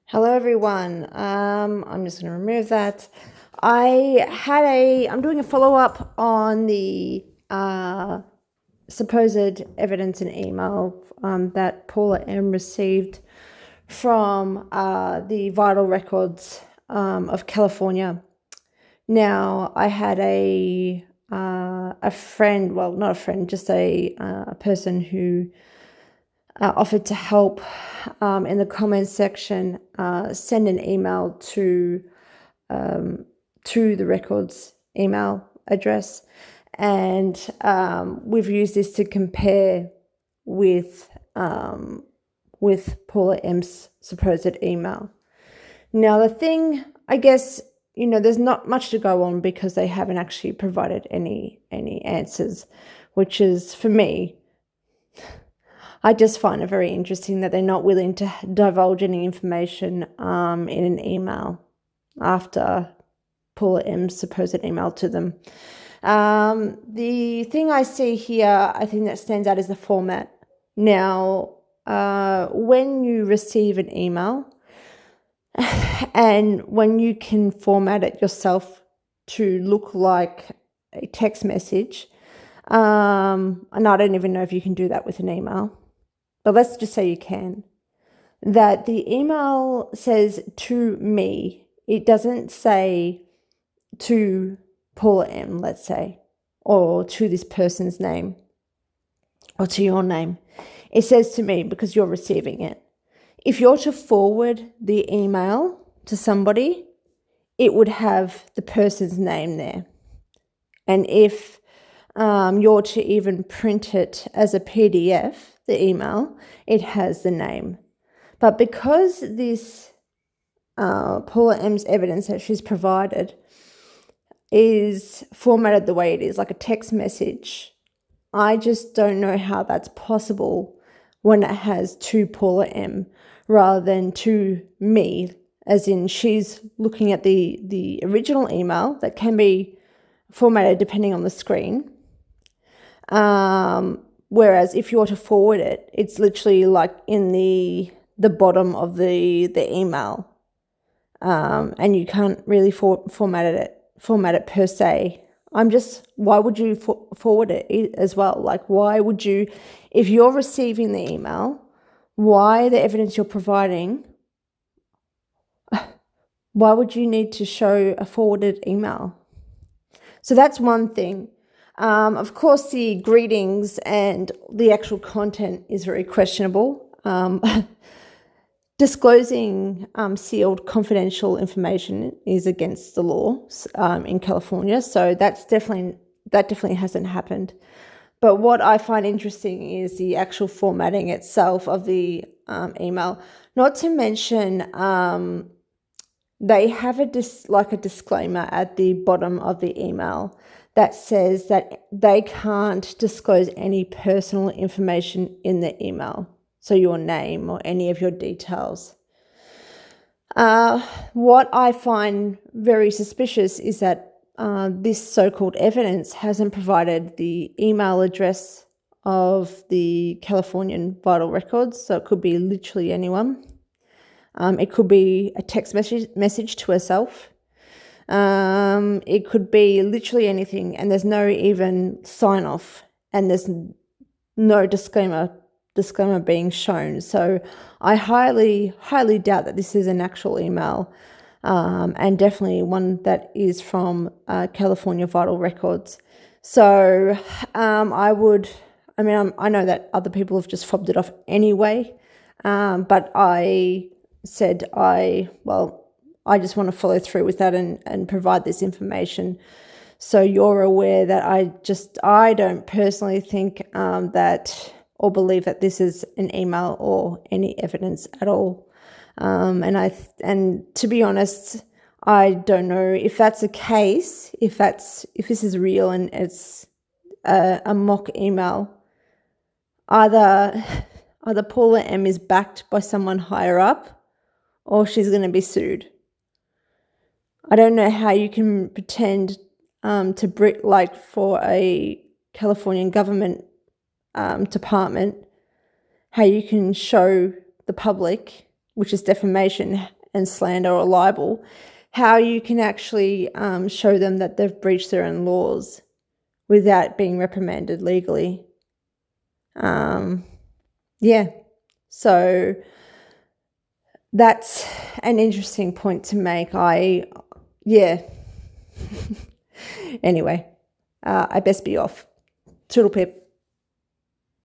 Hello everyone. I'm just going to remove that. I'm doing a follow-up on the supposed evidence and email that Paula M received from the vital records of California. Now, I had a friend, well, not a friend, just a person who offered to help in the comments section, send an email to the records email address, and we've used this to compare with Paula M's supposed email. Now, the thing, I guess, there's not much to go on because they haven't actually provided any answers, which is, for me, I just find it very interesting that they're not willing to divulge any information in an email after Paula M's supposed email to them. The thing I see here, I think that stands out is the format. Now, when you receive an email and when you can format it yourself to look like a text message, and I don't even know if you can do that with an email, but let's just say you can, that the email says to me. It doesn't say to Paula M, let's say, or to this person's name, or to your name. It says to me because you're receiving it. If you're to forward the email to somebody, it would have the person's name there. And if you're to even print it as a PDF, the email, it has the name. But because this Paula M's evidence that she's provided is formatted the way it is, like a text message, I just don't know how that's possible when it has to Paula M rather than to me, as in she's looking at the original email that can be formatted depending on the screen. Whereas if you were to forward it, it's literally like in the bottom of the email, and you can't really format it per se. Why would you forward it as well? Like, why would you, if you're receiving the email, why the evidence you're providing, why would you need to show a forwarded email? So that's one thing. Of course, the greetings and the actual content is very questionable. Disclosing sealed confidential information is against the law in California, so that definitely hasn't happened. But what I find interesting is the actual formatting itself of the email. Not to mention, they have a disclaimer at the bottom of the email that says that they can't disclose any personal information in the email, so your name or any of your details. What I find very suspicious is that this so-called evidence hasn't provided the email address of the Californian vital records, so it could be literally anyone. It could be a text message to herself. It could be literally anything, and there's no even sign off, and there's no disclaimer being shown. So I highly doubt that this is an actual email, and definitely one that is from California Vital Records. So I know that other people have just fobbed it off anyway, but I said I just want to follow through with that and provide this information so you're aware that I don't personally think that or believe that this is an email or any evidence at all. And to be honest, I don't know if that's the case, if this is real and it's a mock email. Either Paula M is backed by someone higher up, or she's going to be sued. I don't know how you can pretend for a Californian government department, how you can show the public, which is defamation, and slander or libel, how you can actually show them that they've breached their own laws without being reprimanded legally. Yeah, so that's an interesting point to make. Anyway, I best be off. Toodle pip.